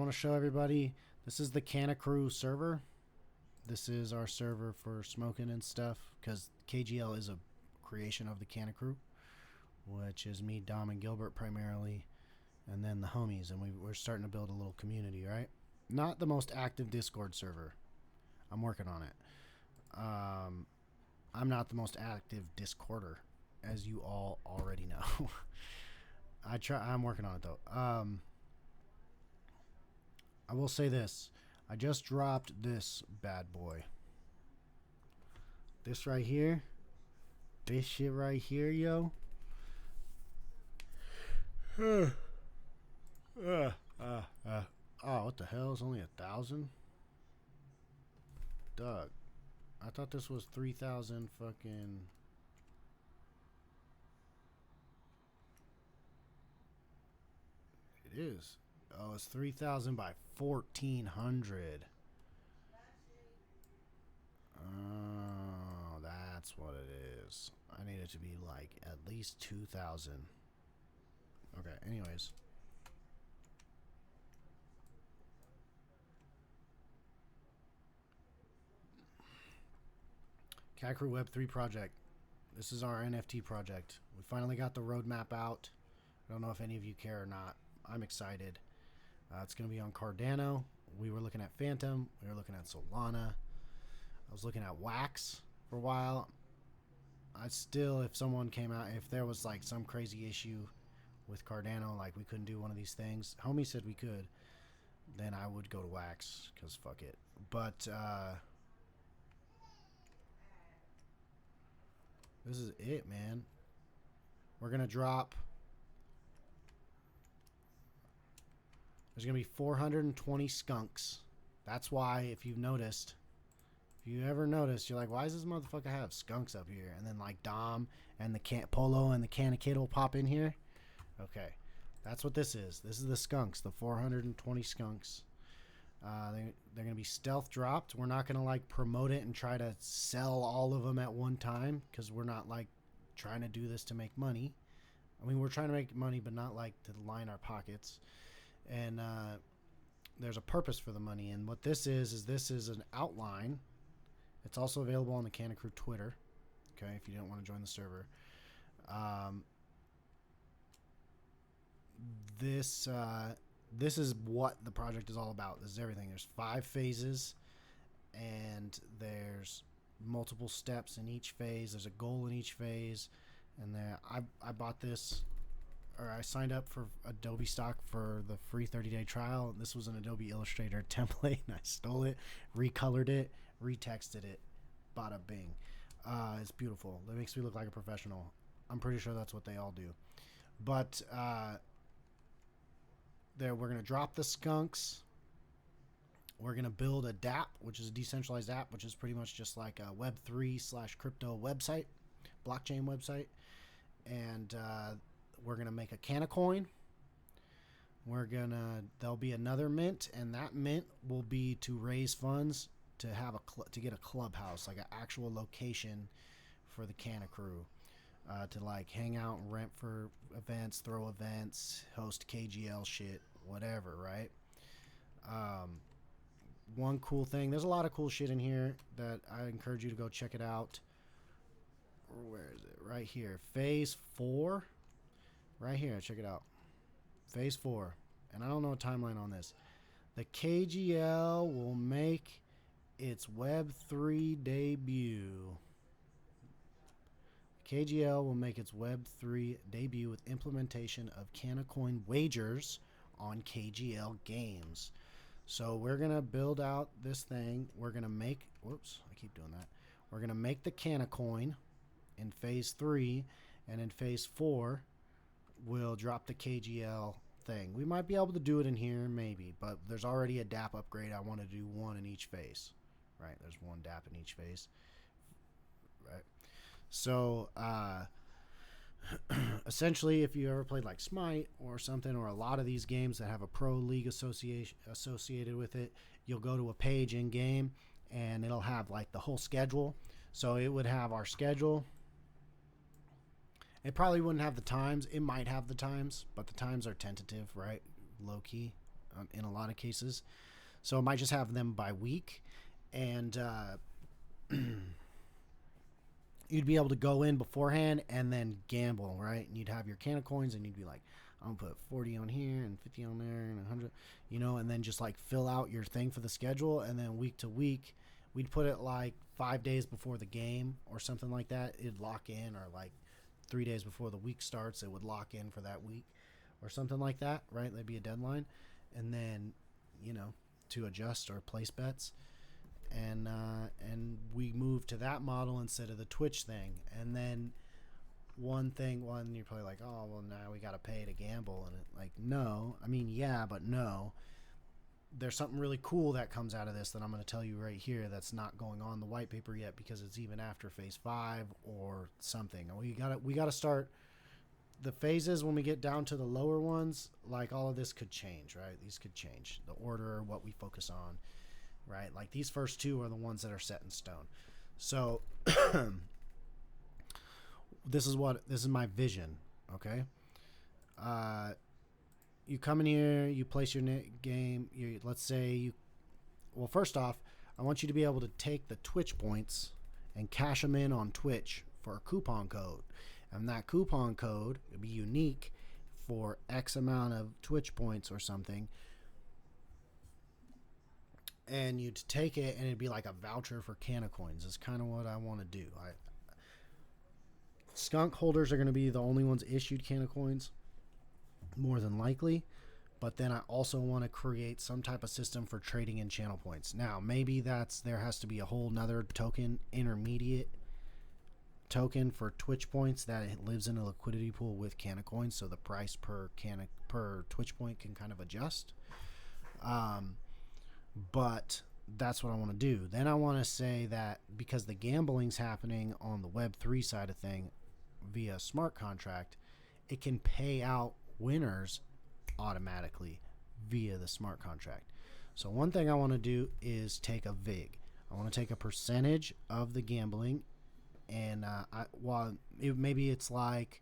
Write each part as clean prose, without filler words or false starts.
want to show everybody, this is the Krew server. This is our server for smoking and stuff, because KGL is a creation of the Krew, which is me, Dom, and Gilbert primarily, and then the homies, and we're starting to build a little community, right? Not the most active Discord server. I'm working on it. I'm not the most active Discorder, as you all already know. I'm working on it though. I will say this. I just dropped this bad boy. This right here. This shit right here, yo. Oh, what the hell? It's only 1,000? Doug, I thought this was 3,000 fucking... It is. Oh, it's 3,000 by 1,400. Oh, that's what it is. I need it to be like at least 2,000. Okay, anyways. Krew Web3 project. This is our NFT project. We finally got the roadmap out. I don't know if any of you care or not. I'm excited. It's going to be on Cardano. We were looking at Phantom. We were looking at Solana. I was looking at Wax for a while. I still, if someone came out, if there was like some crazy issue with Cardano, like we couldn't do one of these things, homie said we could, then I would go to Wax, because fuck it. But this is it, man. We're going to drop... There's going to be 420 skunks. That's why, if you've noticed, if you ever noticed, you're like, why does this motherfucker have skunks up here? And then like Dom and the Polo and the Canna Kid will pop in here. Okay. That's what this is. This is the skunks, the 420 skunks. They're going to be stealth dropped. We're not going to like promote it and try to sell all of them at one time, because we're not like trying to do this to make money. I mean, we're trying to make money, but not like to line our pockets. And there's a purpose for the money. And what this is this is an outline. It's also available on the Krew Twitter. Okay, if you don't want to join the server. This is what the project is all about. This is everything. There's 5 phases, and there's multiple steps in each phase. There's a goal in each phase. And there, I bought this, or I signed up for Adobe stock for the free 30-day trial. This was an Adobe Illustrator template, and I stole it, recolored it, retexted it, bada bing. It's beautiful. It makes me look like a professional. I'm pretty sure that's what they all do. But there, we're going to drop the skunks. We're going to build a DApp, which is a decentralized app, which is pretty much just like a Web3/crypto website, blockchain website. And we're going to make a Canna coin. There'll be another mint, and that mint will be to raise funds to have to get a clubhouse, like an actual location for the Canna Crew, to like hang out and rent for events, throw events, host KGL shit, whatever, right? One cool thing, there's a lot of cool shit in here that I encourage you to go check it out. Where is it? Right here. Phase 4. Right here. Check it out. Phase 4. And I don't know a timeline on this. The KGL will make its Web3 debut. KGL will make its Web3 debut with implementation of Canna coin wagers on KGL games. So we're going to build out this thing. We're going to make... Whoops. I keep doing that. We're going to make the Canna coin in phase 3, and in phase 4 we'll drop the KGL thing. We might be able to do it in here, maybe, but there's already a DApp upgrade. I want to do one in each phase, right? There's one DApp in each phase, right? So essentially, if you ever played like Smite or something, or a lot of these games that have a pro league associated with it, you'll go to a page in game and it'll have like the whole schedule. So it would have our schedule. It probably wouldn't have the times. It might have the times, but the times are tentative, right? Low key. in a lot of cases. So it might just have them by week, and you'd be able to go in beforehand and then gamble, right? And you'd have your can of coins, and you'd be like, I'm gonna put 40 on here and 50 on there and 100, and then just like fill out your thing for the schedule, and then week to week, we'd put it like 5 days before the game or something like that. It'd lock in, or like 3 days before the week starts, it would lock in for that week or something like that, right? There'd be a deadline, and then to adjust or place bets, and we moved to that model instead of the Twitch thing. And then one, you're probably like, oh well, now we got to pay to gamble, and no, I mean, yeah, but no. There's something really cool that comes out of this that I'm going to tell you right here that's not going on the white paper yet, because it's even after phase 5 or something. We got to start the phases. When we get down to the lower ones, like, all of this could change, right? These could change the order, what we focus on, right? Like, these first 2 are the ones that are set in stone. So this is my vision. Okay. You come in here, you place your game. Let's say well, first off, I want you to be able to take the Twitch points and cash them in on Twitch for a coupon code. And that coupon code will be unique for X amount of Twitch points or something. And you'd take it, and it'd be like a voucher for can of coins. Is kind of what I want to do. Skunk holders are going to be the only ones issued can of coins, more than likely. But then I also want to create some type of system for trading in channel points. Now, maybe there has to be a whole nother token, intermediate token for Twitch points that it lives in a liquidity pool with can of coins, so the price per Twitch point can kind of adjust. But that's what I want to do. Then I want to say that because the gambling's happening on the Web3 side of thing via smart contract, it can pay out winners automatically via the smart contract. So one thing I want to do is take a VIG. I want to take a percentage of the gambling, and maybe it's like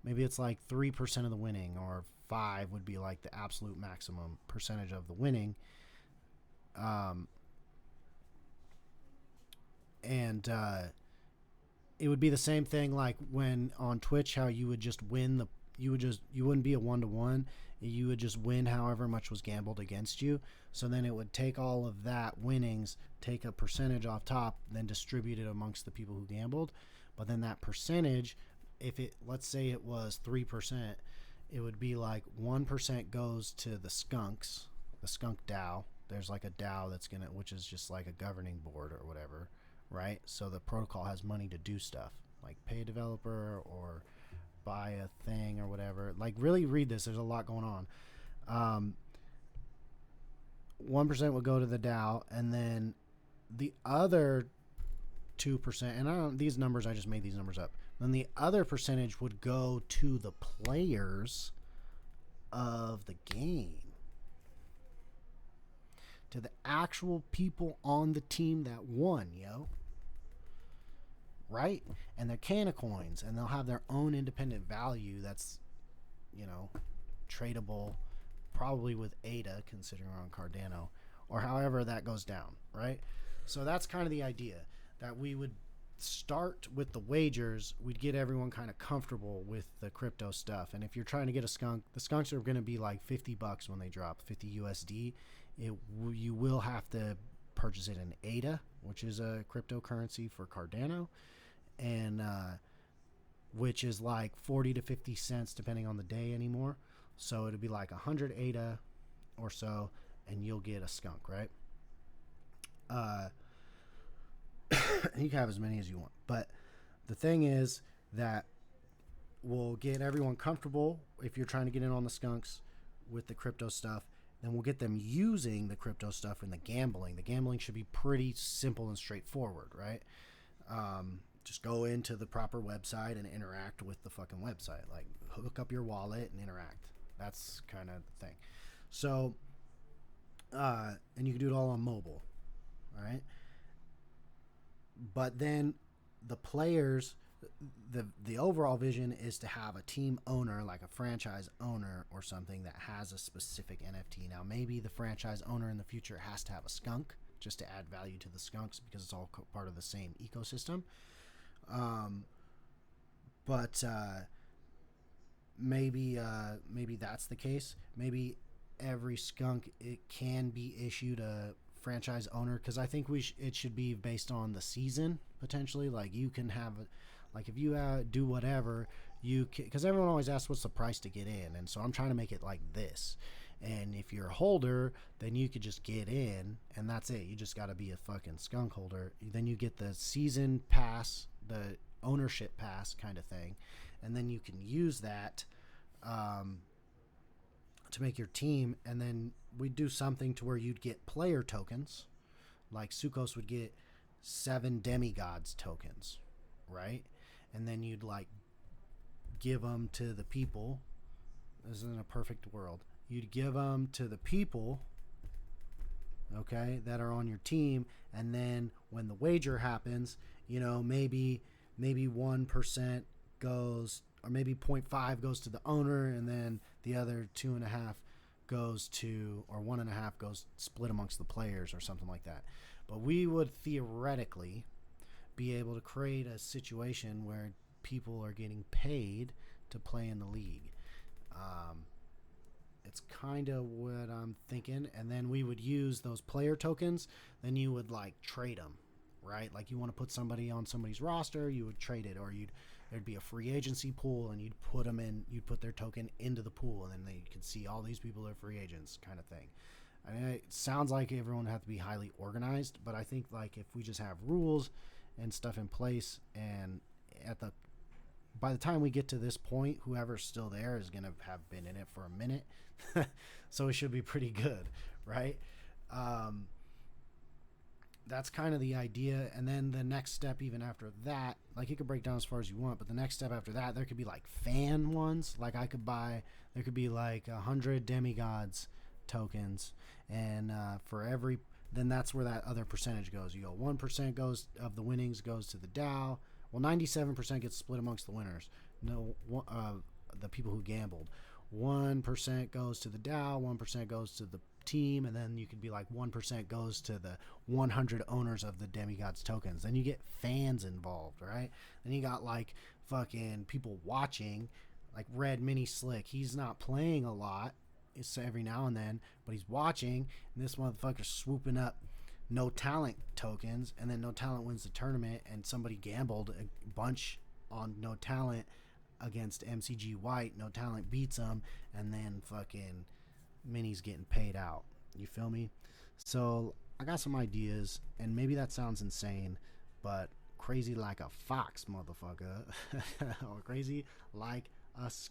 3% of the winning, or 5 would be like the absolute maximum percentage of the winning. It would be the same thing like when on Twitch, how you would just win you wouldn't be a 1-to-1. You would just win however much was gambled against you. So then it would take all of that winnings, take a percentage off top, then distribute it amongst the people who gambled. But then that percentage, let's say it was 3%, it would be like 1% goes to the skunks, the skunk DAO. There's like a DAO which is just like a governing board or whatever, right? So the protocol has money to do stuff like pay a developer or buy a thing or whatever. Like, really read this. There's a lot going on. 1% would go to the DAO, and then the other 2%, and these numbers, I just made these numbers up. Then the other percentage would go to the players of the game, to the actual people on the team that won, right? And they're can of coins, and they'll have their own independent value that's, tradable, probably with ADA, considering we're on Cardano, or however that goes down, right? So that's kind of the idea, that we would start with the wagers. We'd get everyone kind of comfortable with the crypto stuff. And if you're trying to get a skunk, the skunks are going to be like $50 when they drop, 50 USD. You will have to purchase it in ADA, which is a cryptocurrency for Cardano, and which is like 40 to 50 cents depending on the day anymore. So it'd be like 100 ADA or so, and you'll get a skunk, right? You can have as many as you want, but the thing is that we'll get everyone comfortable if you're trying to get in on the skunks with the crypto stuff. Then we'll get them using the crypto stuff in the gambling. The gambling should be pretty simple and straightforward, right? Just go into the proper website and interact with the fucking website. Like, hook up your wallet and interact. That's kind of the thing. So, and you can do it all on mobile, all right? But then the players the overall vision is to have a team owner, like a franchise owner or something, that has a specific NFT. Now, maybe the franchise owner in the future has to have a skunk just to add value to the skunks because it's all part of the same ecosystem. Um, but maybe that's the case. Maybe every skunk, it can be issued a franchise owner, because I think it should be based on the season potentially. Like you can have, like if you do whatever you can, because everyone always asks what's the price to get in, and so I'm trying to make it like this. And if you're a holder, then you could just get in, and that's it. You just got to be a fucking skunk holder. Then you get the season pass, the ownership pass kind of thing, and then you can use that to make your team. And then we'd do something to where you'd get player tokens, like Sukos would get 7 demigods tokens, right? And then you'd like give them to the people. This isn't a perfect world. You'd give them to the people, okay, that are on your team, and then when the wager happens, you know, maybe 1% goes, or maybe 0.5 goes to the owner, and then the other 2.5 goes to, or 1.5 goes split amongst the players or something like that. But we would theoretically be able to create a situation where people are getting paid to play in the league. It's kind of what I'm thinking. And then we would use those player tokens. Then you would like trade them, right? Like you want to put somebody on somebody's roster, you would trade it, or there'd be a free agency pool, and you'd put them in, you'd put their token into the pool, and then they could see all these people are free agents, kind of thing. I mean, it sounds like everyone would have to be highly organized, but I think like if we just have rules and stuff in place, and by the time we get to this point, whoever's still there is going to have been in it for a minute. So it should be pretty good, right? That's kind of the idea. And then the next step, even after that, like you could break down as far as you want, but the next step after that, there could be like fan ones. Like there could be like 100 demigods tokens, and for every, then that's where that other percentage goes. You go 1% goes of the winnings goes to the DAO. Well, 97% gets split amongst the winners. No, the people who gambled. 1% goes to the DAO, 1% goes to the team, and then you could be like 1% goes to the 100 owners of the demigods tokens. Then you get fans involved, right? Then you got like fucking people watching, like Red Mini Slick. He's not playing a lot, it's every now and then, but he's watching, and this motherfucker's swooping up no talent tokens, and then no talent wins the tournament, and somebody gambled a bunch on no talent against MCG White. No talent beats them, and then fucking Mini's getting paid out. You feel me? So I got some ideas, and maybe that sounds insane, but crazy like a fox, motherfucker. Or crazy like a skunk.